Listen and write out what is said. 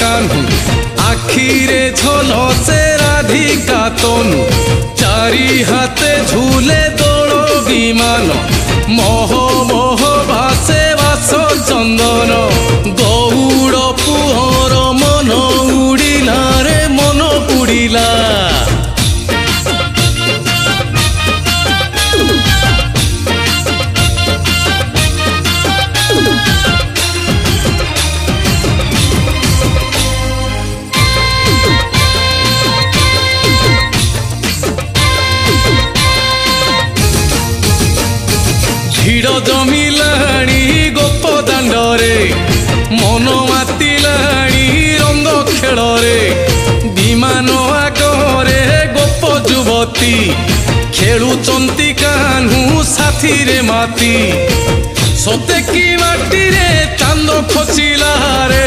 कान्हू आखिरे झलसे राधिका तनु चारि हाथे झूले दोल विमान मोह मोह भासे वास चंदन गौड़ पुहर मन उड़िला रे मन उड़िला ভিড় জমিলাণী গোপ দাণ্ডরে মন মাতিলাণী রঙ্গ খেলরে বিমান আগরে গোপ যুবতী খেলুচন্তি কাহ্নু সাথীরে মাতি সতে কি মাটিরে চাঁদ খচিলা রে